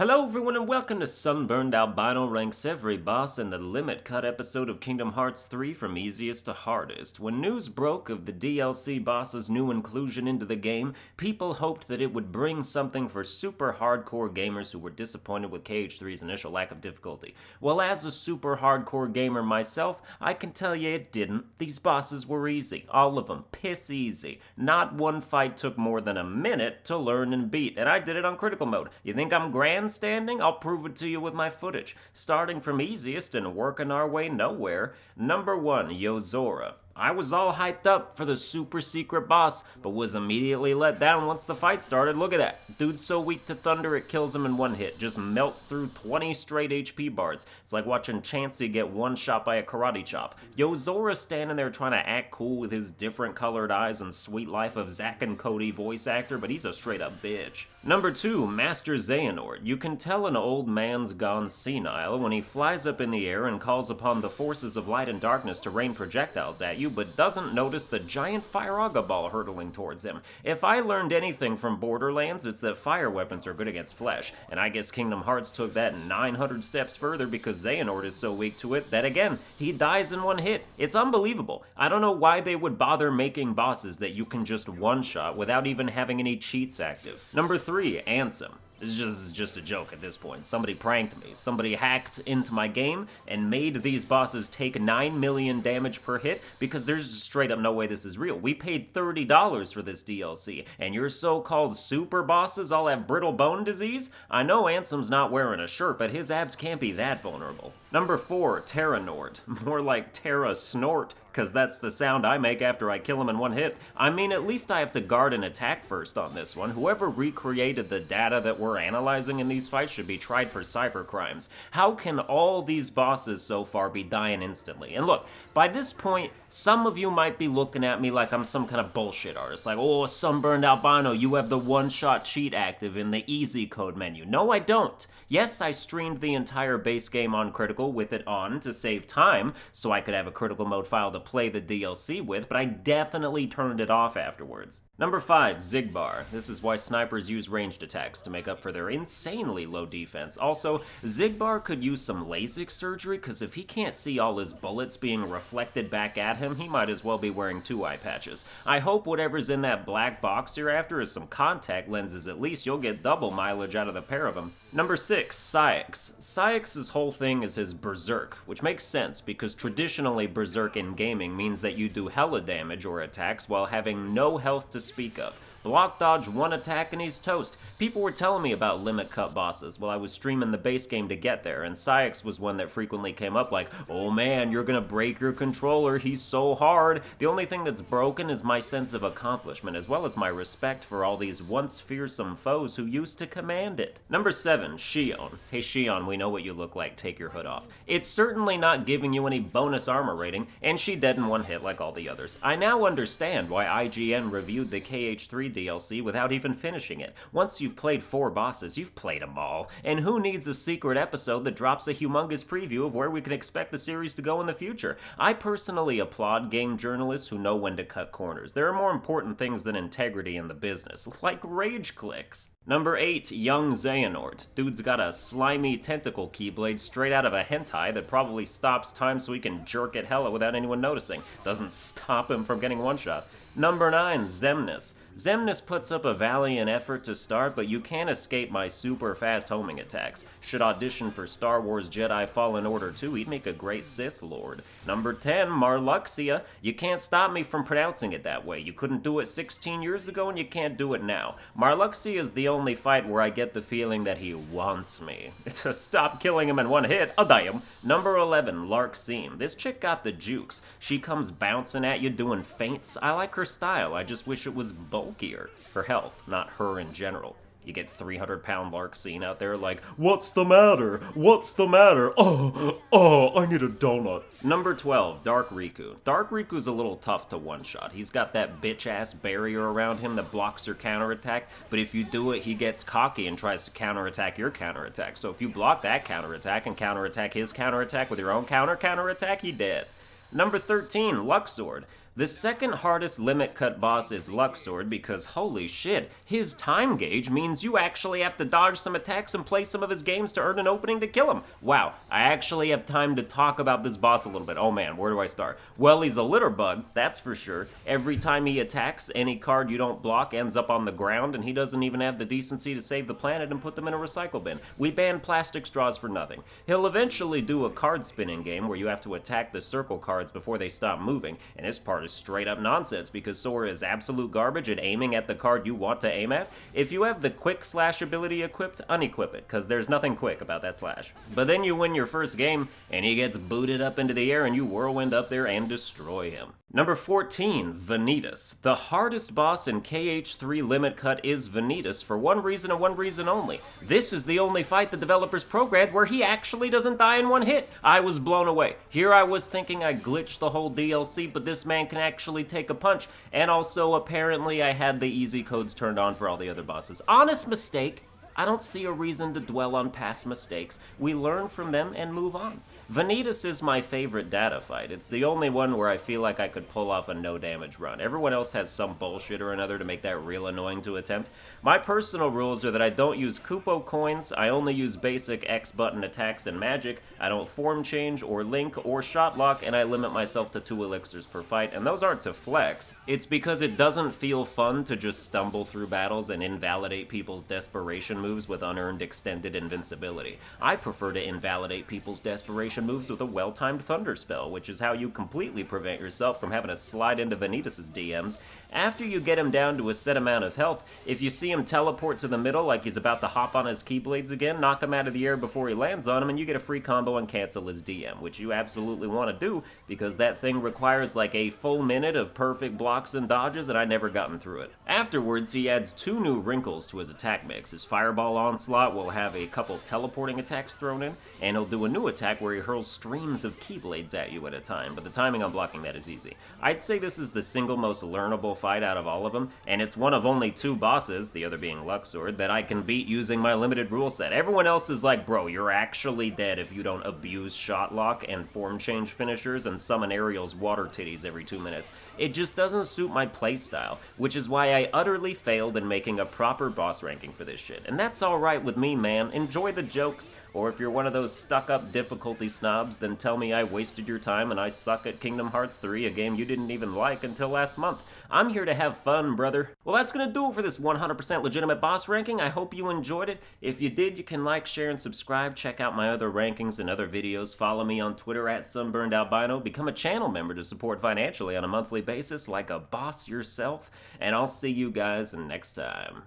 Hello everyone and welcome to Sunburned. Albino ranks every boss in the LimitCut episode of Kingdom Hearts 3 from easiest to hardest. When news broke of the DLC boss's new inclusion into the game, people hoped that it would bring something for super hardcore gamers who were disappointed with KH3's initial lack of difficulty. Well, as a super hardcore gamer myself, I can tell you it didn't. These bosses were easy. All of them. Piss easy. Not one fight took more than a minute to learn and beat, and I did it on critical mode. You think I'm grandstanding? I'll prove it to you with my footage. Starting from easiest and working our way nowhere. Number 1, Yozora. I was all hyped up for the super secret boss, but was immediately let down once the fight started. Look at that. Dude's so weak to thunder it kills him in one hit. Just melts through 20 straight HP bars. It's like watching Chansey get one shot by a karate chop. Yozora's standing there trying to act cool with his different colored eyes and sweet life of Zack and Cody voice actor, but he's a straight up bitch. Number 2, Master Xehanort. You can tell an old man's gone senile when he flies up in the air and calls upon the forces of light and darkness to rain projectiles at you, but doesn't notice the giant Firaga ball hurtling towards him. If I learned anything from Borderlands, it's that fire weapons are good against flesh, and I guess Kingdom Hearts took that 900 steps further because Xehanort is so weak to it that, again, he dies in one hit. It's unbelievable. I don't know why they would bother making bosses that you can just one-shot without even having any cheats active. Number 3, Ansem. This is just a joke at this point. Somebody pranked me. Somebody hacked into my game and made these bosses take 9 million damage per hit because there's just straight up no way this is real. We paid $30 for this DLC, and your so-called super bosses all have brittle bone disease? I know Ansem's not wearing a shirt, but his abs can't be that vulnerable. Number 4, Terranort. More like Terra Snort, because that's the sound I make after I kill him in one hit. I mean, at least I have to guard an attack first on this one. Whoever recreated the data that we're analyzing in these fights should be tried for cybercrimes. How can all these bosses so far be dying instantly? And look, by this point, some of you might be looking at me like I'm some kind of bullshit artist. Like, oh, Sunburned Albino, you have the one-shot cheat active in the easy code menu. No, I don't. Yes, I streamed the entire base game on critical with it on to save time, so I could have a critical mode file to play the DLC with, but I definitely turned it off afterwards. Number 5, Xigbar. This is why snipers use ranged attacks to make up for their insanely low defense. Also, Xigbar could use some LASIK surgery, because if he can't see all his bullets being reflected back at him, he might as well be wearing 2 eye patches. I hope whatever's in that black box you're after is some contact lenses. At least you'll get double mileage out of the pair of them. Number 6, Sykes. Sykes' whole thing is his Berserk, which makes sense because traditionally Berserk in gaming means that you do hella damage or attacks while having no health to speak of. Block dodge one attack and he's toast. People were telling me about LimitCut bosses while I was streaming the base game to get there, and Sykes was one that frequently came up like, oh man, you're gonna break your controller, he's so hard. The only thing that's broken is my sense of accomplishment, as well as my respect for all these once fearsome foes who used to command it. Number 7, Xion. Hey Xion, we know what you look like, take your hood off. It's certainly not giving you any bonus armor rating, and she dead in one hit like all the others. I now understand why IGN reviewed the KH3 DLC without even finishing it. Once you've played 4 bosses, you've played them all. And who needs a secret episode that drops a humongous preview of where we can expect the series to go in the future? I personally applaud game journalists who know when to cut corners. There are more important things than integrity in the business, like rage clicks. Number 8, Young Xehanort. Dude's got a slimy tentacle keyblade straight out of a hentai that probably stops time so he can jerk it hella without anyone noticing. Doesn't stop him from getting one shot. Number 9, Xemnas. Xemnas puts up a valiant effort to start, but you can't escape my super fast homing attacks. Should audition for Star Wars Jedi Fallen Order 2, he'd make a great Sith Lord. Number 10, Marluxia. You can't stop me from pronouncing it that way. You couldn't do it 16 years ago and you can't do it now. Marluxia is the only fight where I get the feeling that he wants me. To stop killing him in one hit, I'll die him. Number 11, Larxene. This chick got the jukes. She comes bouncing at you doing feints. I like her style, I just wish it was bulkier. Her health, not her in general. You get 300-pound Larxene out there like, what's the matter? What's the matter? Oh, I need a donut. Number 12, Dark Riku. Dark Riku's a little tough to one-shot. He's got that bitch-ass barrier around him that blocks your counterattack, but if you do it, he gets cocky and tries to counterattack your counterattack. So if you block that counterattack and counterattack his counterattack with your own counterattack, he dead. Number 13, Lux Sword. The second hardest limit cut boss is Lux Sword because holy shit, his time gauge means you actually have to dodge some attacks and play some of his games to earn an opening to kill him. Wow, I actually have time to talk about this boss a little bit. Oh man, where do I start? Well, he's a litter bug, that's for sure. Every time he attacks, any card you don't block ends up on the ground, and he doesn't even have the decency to save the planet and put them in a recycle bin. We ban plastic straws for nothing. He'll eventually do a card spinning game where you have to attack the circle cards before they stop moving, and this part is straight up nonsense because Sora is absolute garbage at aiming at the card you want to aim at. If you have the quick slash ability equipped, unequip it, because there's nothing quick about that slash. But then you win your first game, and he gets booted up into the air and you whirlwind up there and destroy him. Number 14, Vanitas. The hardest boss in KH3 Limit Cut is Vanitas for one reason and one reason only. This is the only fight the developers programmed where he actually doesn't die in one hit. I was blown away. Here I was thinking I glitched the whole DLC, but this man can actually take a punch, and also apparently I had the easy codes turned on for all the other bosses. Honest mistake. I don't see a reason to dwell on past mistakes. We learn from them and move on. Vanitas is my favorite data fight. It's the only one where I feel like I could pull off a no damage run. Everyone else has some bullshit or another to make that real annoying to attempt. My personal rules are that I don't use kupo coins, I only use basic X button attacks and magic, I don't form change or link or shot lock, and I limit myself to 2 elixirs per fight, and those aren't to flex. It's because it doesn't feel fun to just stumble through battles and invalidate people's desperation moves with unearned extended invincibility. I prefer to invalidate people's desperation moves with a well-timed thunder spell, which is how you completely prevent yourself from having to slide into Vanitas' DMs. After you get him down to a set amount of health, if you see him teleport to the middle like he's about to hop on his Keyblades again, knock him out of the air before he lands on him, and you get a free combo and cancel his DM, which you absolutely want to do because that thing requires like a full minute of perfect blocks and dodges, and I never gotten through it. Afterwards, he adds 2 new wrinkles to his attack mix. His Fireball Onslaught will have a couple teleporting attacks thrown in, and he'll do a new attack where he hurls streams of Keyblades at you at a time, but the timing on blocking that is easy. I'd say this is the single most learnable fight out of all of them, and it's one of only 2 bosses, the other being Lux Sword, that I can beat using my limited rule set. Everyone else is like, bro, you're actually dead if you don't abuse shot lock and form change finishers and summon Ariel's water titties every 2 minutes. It just doesn't suit my playstyle, which is why I utterly failed in making a proper boss ranking for this shit. And that's alright with me, man. Enjoy the jokes, or if you're one of those stuck-up difficulty snobs, then tell me I wasted your time and I suck at Kingdom Hearts 3, a game you didn't even like until last month. I'm here to have fun, brother. Well, that's gonna do it for this 100% legitimate boss ranking. I hope you enjoyed it. If you did, you can like, share, and subscribe. Check out my other rankings and other videos. Follow me on Twitter at Sunburned Albino. Become a channel member to support financially on a monthly basis like a boss yourself. And I'll see you guys next time.